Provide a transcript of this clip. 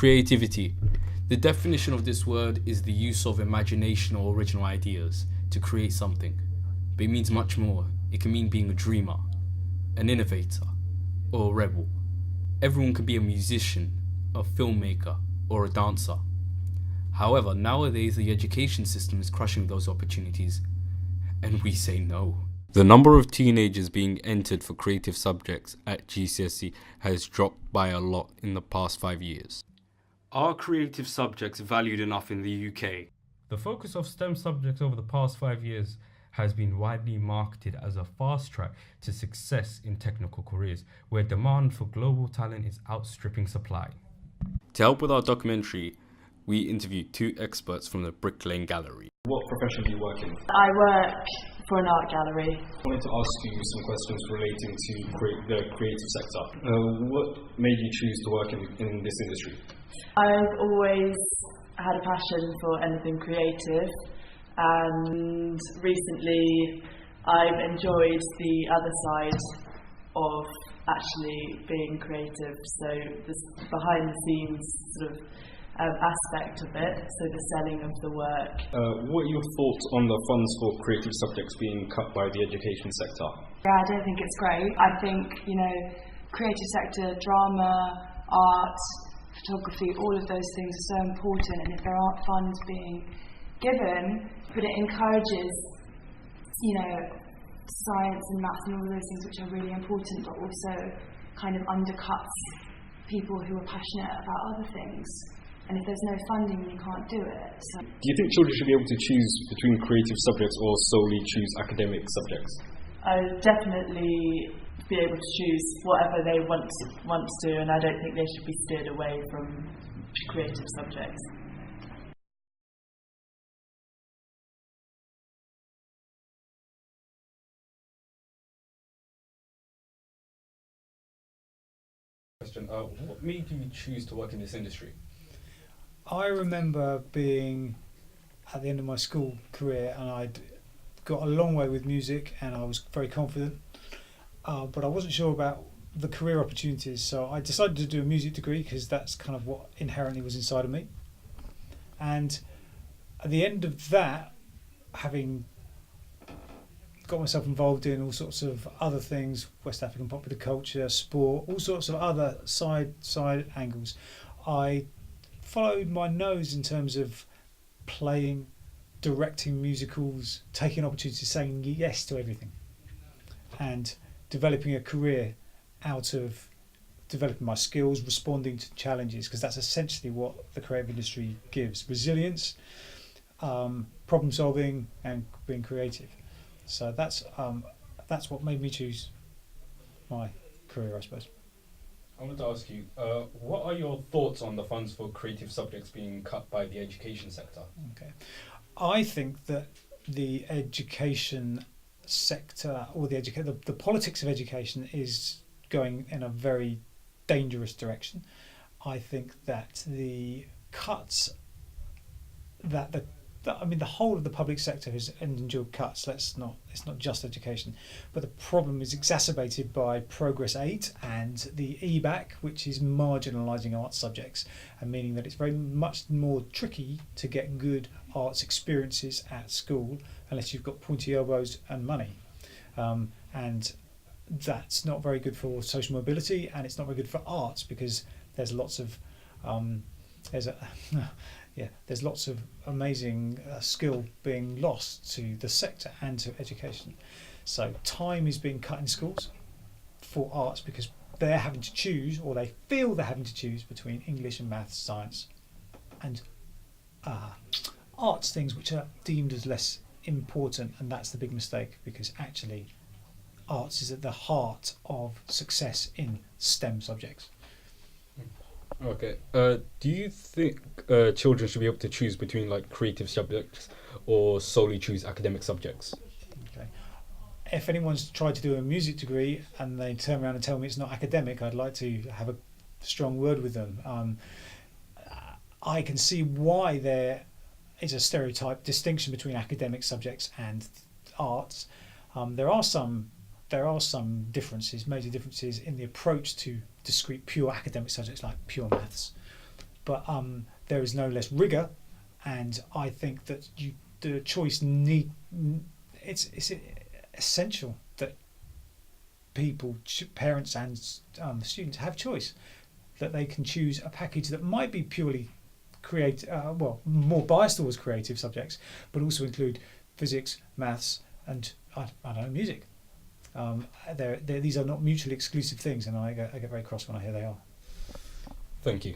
Creativity. The definition of this word is the use of imagination or original ideas to create something. But it means much more. It can mean being a dreamer, an innovator, or a rebel. Everyone can be a musician, a filmmaker, or a dancer. However, nowadays the education system is crushing those opportunities, and we say no. The number of teenagers being entered for creative subjects at GCSE has dropped by a lot in the past 5 years. Are creative subjects valued enough in the UK? The focus of STEM subjects over the past 5 years has been widely marketed as a fast track to success in technical careers, where demand for global talent is outstripping supply. To help with our documentary, we interviewed 2 experts from the Brick Lane Gallery. What profession do you work in? I work for an art gallery. I wanted to ask you some questions relating to the creative sector. What made you choose to work in this industry? I've always had a passion for anything creative, and recently I've enjoyed the other side of actually being creative, so this behind the scenes sort of aspect of it, so the selling of the work. What are your thoughts on the funds for creative subjects being cut by the education sector? Yeah, I don't think it's great. I think, creative sector, drama, art, photography, all of those things are so important, and if there aren't funds being given, but it encourages, science and maths and all of those things which are really important, but also kind of undercuts people who are passionate about other things. And if there's no funding, then you can't do it. So. Do you think children should be able to choose between creative subjects or solely choose academic subjects? I would definitely be able to choose whatever they want to do, and I don't think they should be steered away from creative subjects. What made you choose to work in this industry? I remember being at the end of my school career, and I'd got a long way with music and I was very confident, but I wasn't sure about the career opportunities, so I decided to do a music degree because that's kind of what inherently was inside of me. And at the end of that, having got myself involved in all sorts of other things, West African popular culture, sport, all sorts of other side angles, I followed my nose in terms of playing, directing musicals, taking opportunities, saying yes to everything, and developing a career out of developing my skills, responding to challenges, because that's essentially what the creative industry gives: resilience, problem solving, and being creative. So that's what made me choose my career, I suppose. I wanted to ask you, what are your thoughts on the funds for creative subjects being cut by the education sector? Okay, I think that the education sector, or the politics of education, is going in a very dangerous direction. I think that the cuts that the whole of the public sector has endured cuts. It's not just education, but the problem is exacerbated by Progress 8 and the EBAC, which is marginalising arts subjects, and meaning that it's very much more tricky to get good arts experiences at school unless you've got pointy elbows and money, and that's not very good for social mobility, and it's not very good for arts because there's lots of there's lots of amazing skill being lost to the sector and to education. So time is being cut in schools for arts because they're having to choose, or they feel they're having to choose, between English and maths, science, and arts things which are deemed as less important, and that's the big mistake, because actually arts is at the heart of success in STEM subjects. Okay. Do you think children should be able to choose between creative subjects or solely choose academic subjects? Okay. If anyone's tried to do a music degree and they turn around and tell me it's not academic, I'd like to have a strong word with them. I can see why there is a stereotype distinction between academic subjects and arts. There are some differences, major differences in the approach to discrete pure academic subjects like pure maths. but there is no less rigor, and I think that the choice it's essential that people, parents and students, have choice, that they can choose a package that might be purely more biased towards creative subjects, but also include physics, maths, and I don't know, music. These are not mutually exclusive things, and I get very cross when I hear they are. Thank you.